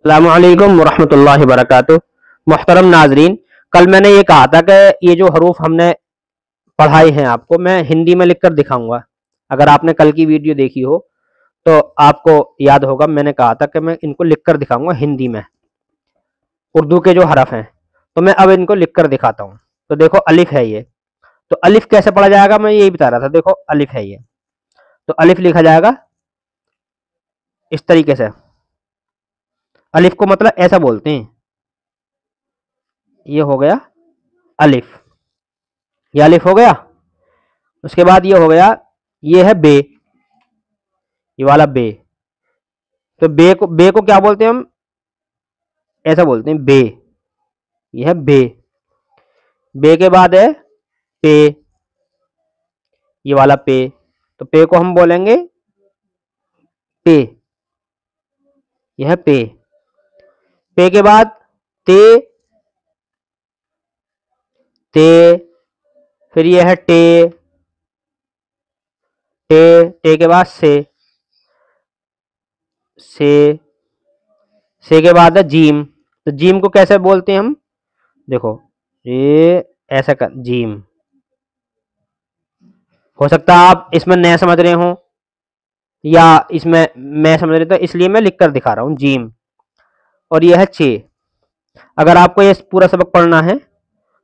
अस्सलामुअलैकुम वरहमतुल्लाहि वबरकातुहू। मोहतरम नाजरीन, कल मैंने ये कहा था कि ये जो हरूफ हमने पढ़ाई हैं आपको मैं हिंदी में लिखकर दिखाऊंगा। अगर आपने कल की वीडियो देखी हो तो आपको याद होगा, मैंने कहा था कि मैं इनको लिखकर दिखाऊंगा हिंदी में, उर्दू के जो हरफ हैं। तो मैं अब इनको लिखकर दिखाता हूँ। तो देखो अलिफ है ये, तो अलिफ कैसे पढ़ा जाएगा मैं यही बता रहा था। देखो अलिफ है ये, तो अलिफ लिखा जाएगा इस तरीके से। अलिफ को मतलब ऐसा बोलते हैं, ये हो गया अलिफ, ये अलिफ हो गया। उसके बाद ये हो गया, ये है बे, ये वाला बे। तो बे को क्या बोलते हैं हम, ऐसा बोलते हैं बे, ये है बे। बे के बाद है पे, ये वाला पे। तो पे को हम बोलेंगे पे, यह है पे। पे के बाद ते, ते, फिर ये है टे, टे, टे के बाद से के बाद है जीम। तो जीम को कैसे बोलते हैं हम, देखो ये ऐसा कर जीम। हो सकता है आप इसमें नए समझ रहे हो या इसमें मैं समझ रही, तो इसलिए मैं लिख कर दिखा रहा हूं जीम। और यह है चे। अगर आपको ये पूरा सबक पढ़ना है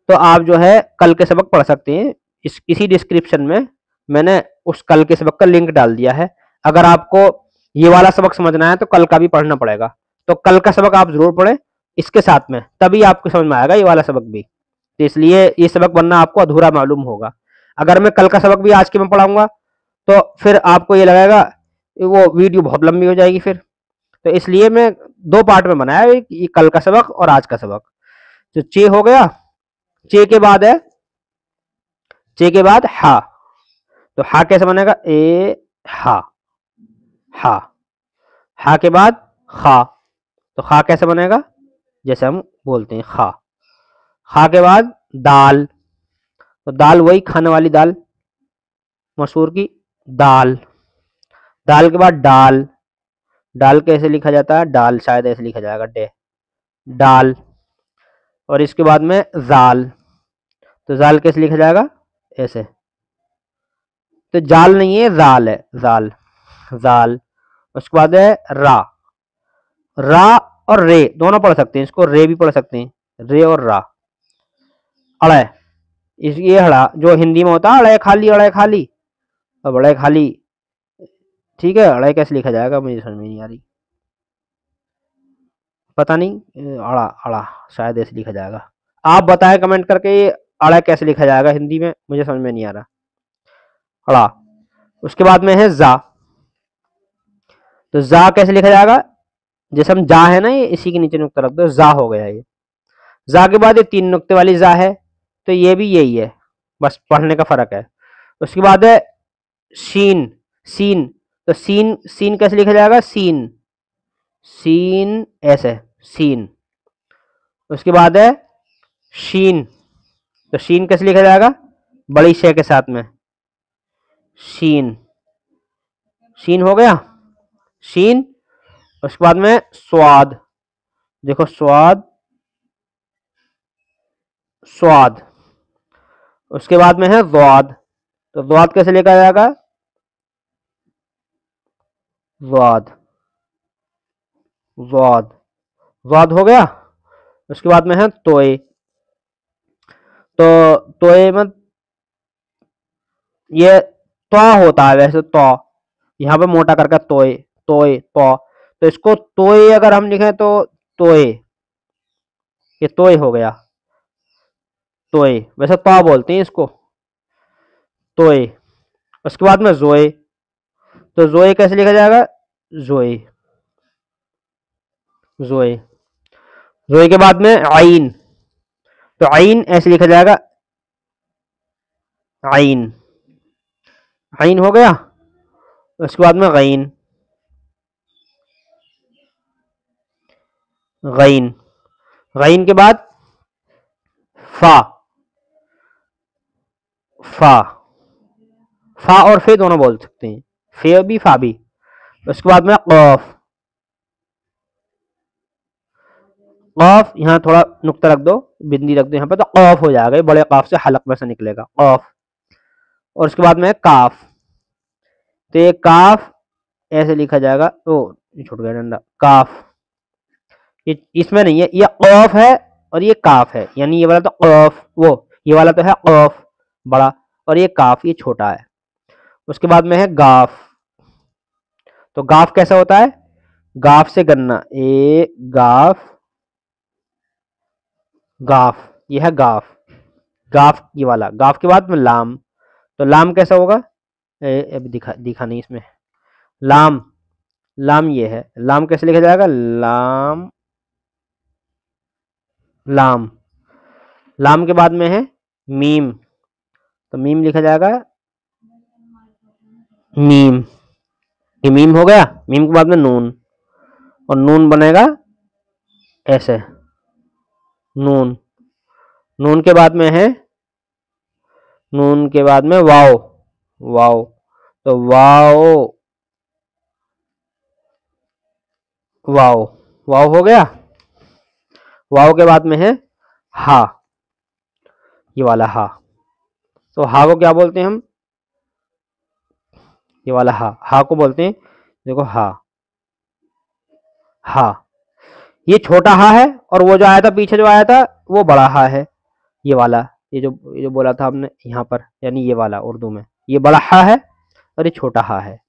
तो आप जो है कल के सबक पढ़ सकते हैं। इसी डिस्क्रिप्शन में मैंने उस कल के सबक का लिंक डाल दिया है। अगर आपको ये वाला सबक समझना है तो कल का भी पढ़ना पड़ेगा। तो कल का सबक आप जरूर पढ़ें इसके साथ में, तभी आपको समझ में आएगा ये वाला सबक भी। तो इसलिए ये सबक वरना आपको अधूरा मालूम होगा। अगर मैं कल का सबक भी आज के में पढ़ाऊंगा तो फिर आपको ये लगेगा वो वीडियो बहुत लंबी हो जाएगी फिर। तो इसलिए मैं दो पार्ट में बनाया है, ये कल का सबक और आज का सबक। तो चे हो गया, चे के बाद है, चे के बाद हा। तो हा कैसे बनेगा, ए हा, हा। हा के बाद खा। तो खा कैसे बनेगा, जैसे हम बोलते हैं खा। खा के बाद दाल। तो दाल वही खाने वाली दाल, मसूर की दाल। दाल के बाद डाल। डाल कैसे लिखा जाता है, डाल शायद ऐसे लिखा जाएगा डे, डाल। और इसके बाद में जाल। तो जाल कैसे लिखा जाएगा, ऐसे। तो जाल नहीं है, जाल है, जाल, जाल। उसके बाद है रा। रा और रे दोनों पढ़ सकते हैं, इसको रे भी पढ़ सकते हैं, रे और रा। अड़े, इस ये हड़ा जो हिंदी में होता है अड़े खाली, अड़े खाली। अब अड़े खाली, ठीक है। अड़े कैसे लिखा जाएगा मुझे समझ में नहीं आ रही, पता नहीं। अड़ा, अड़ा शायद ऐसे लिखा जाएगा। आप बताएं कमेंट करके ये अड़ा कैसे लिखा जाएगा हिंदी में, मुझे समझ में नहीं आ रहा। अड़ा। उसके बाद में है जा। तो जा कैसे लिखा जाएगा, जैसे हम जा है ना, ये इसी के नीचे नुक्ता रख दो, जा हो गया ये। जा के बाद ये तीन नुक्ते वाली जा है, तो ये भी यही है, बस पढ़ने का फर्क है। उसके बाद है शीन, सीन। तो सीन, सीन कैसे लिखा जाएगा, सीन, सीन ऐसे, सीन। उसके बाद है शीन। तो शीन कैसे लिखा जाएगा, बड़ी शे के साथ में, शीन, शीन हो गया, शीन। उसके बाद में स्वाद। देखो स्वाद, स्वाद। उसके बाद में है ज़्वाद। तो ज़्वाद कैसे लिखा जाएगा, ज़्वाद, ज़्वाद, ज़्वाद हो गया। उसके बाद में है तोय। तो तोय में ये तो होता है वैसे, तो यहाँ पे मोटा करके तोय, तोय तो इसको तोय अगर हम लिखें तो तोय, ये तोय हो गया, तोय। वैसे तो बोलते हैं इसको, तोय। उसके बाद में जोए। तो जोए कैसे लिखा जाएगा, जोए, जोए। जोए के बाद में आइन। तो आइन ऐसे लिखा जाएगा, आइन, आइन हो गया। उसके बाद में गईन, गईन। गईन के बाद फा, फा, फा और फे दोनों बोल सकते हैं, फे भी फा भी। उसके बाद में कौफ, कॉफ, यहाँ थोड़ा नुक्ता रख दो, बिंदी रख दो यहाँ पे, तो कॉफ हो जाएगा, ये बड़े काफ से हलक में से निकलेगा कॉफ। और उसके बाद में काफ, तो ये काफ ऐसे लिखा जाएगा, ओ ये छूट गया डंडा, काफ, ये इसमें नहीं है, ये कॉफ है और ये काफ है, यानी ये वाला तो कॉफ, वो ये वाला तो है कॉफ बड़ा, और ये काफ ये छोटा है। उसके बाद में है गाफ, तो गाफ कैसा होता है, गाफ से गन्ना, ए गाफ, गाफ, ये है गाफ, गाफ ये वाला। गाफ के बाद में लाम, तो लाम कैसा होगा, अभी दिखा नहीं इसमें, लाम, लाम ये है, लाम कैसे लिखा जाएगा, लाम, लाम, लाम के बाद में है मीम, तो मीम लिखा जाएगा मीम, ये मीम हो गया। मीम के बाद में नून, और नून बनेगा ऐसे, नून, नून के बाद में है, नून के बाद में वाव, वाव, तो वाव, वाव, वाव हो गया। वाव के बाद में है हा, ये वाला हा, तो हा को क्या बोलते हैं हम, ये वाला हा, हा को बोलते हैं, देखो हा, हा, ये छोटा हा है, और वो जो आया था पीछे जो आया था वो बड़ा हा है, ये वाला, ये जो बोला था हमने यहाँ पर, यानी ये वाला उर्दू में, ये बड़ा हा है और ये छोटा हा है।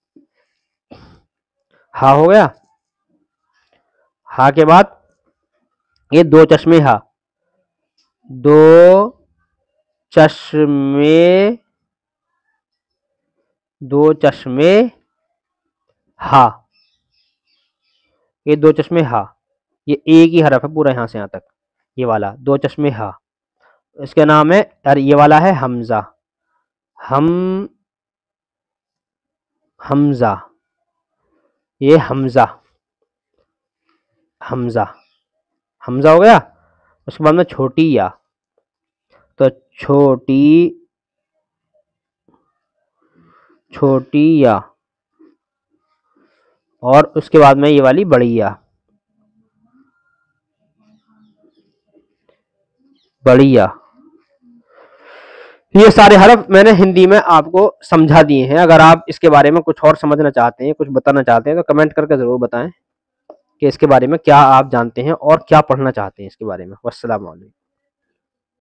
हा हो गया। हा के बाद ये दो चश्मे हा, दो चश्मे, दो चश्मे हा, ये दो चश्मे हा, ये एक ही हरफ है पूरा यहाँ से यहाँ तक, ये वाला दो चश्मे हा, इसका नाम है, और ये वाला है हमजा, हम, हमजा, ये हमजा, हमजा, हमजा हो गया। उसके बाद में छोटी या, तो छोटी, छोटी या, और उसके बाद में ये वाली बड़ी या, बड़ी या। ये सारे हरफ मैंने हिंदी में आपको समझा दिए हैं। अगर आप इसके बारे में कुछ और समझना चाहते हैं, कुछ बताना चाहते हैं, तो कमेंट करके जरूर बताएं कि इसके बारे में क्या आप जानते हैं और क्या पढ़ना चाहते हैं इसके बारे में। वस्सलाम वालेकुम।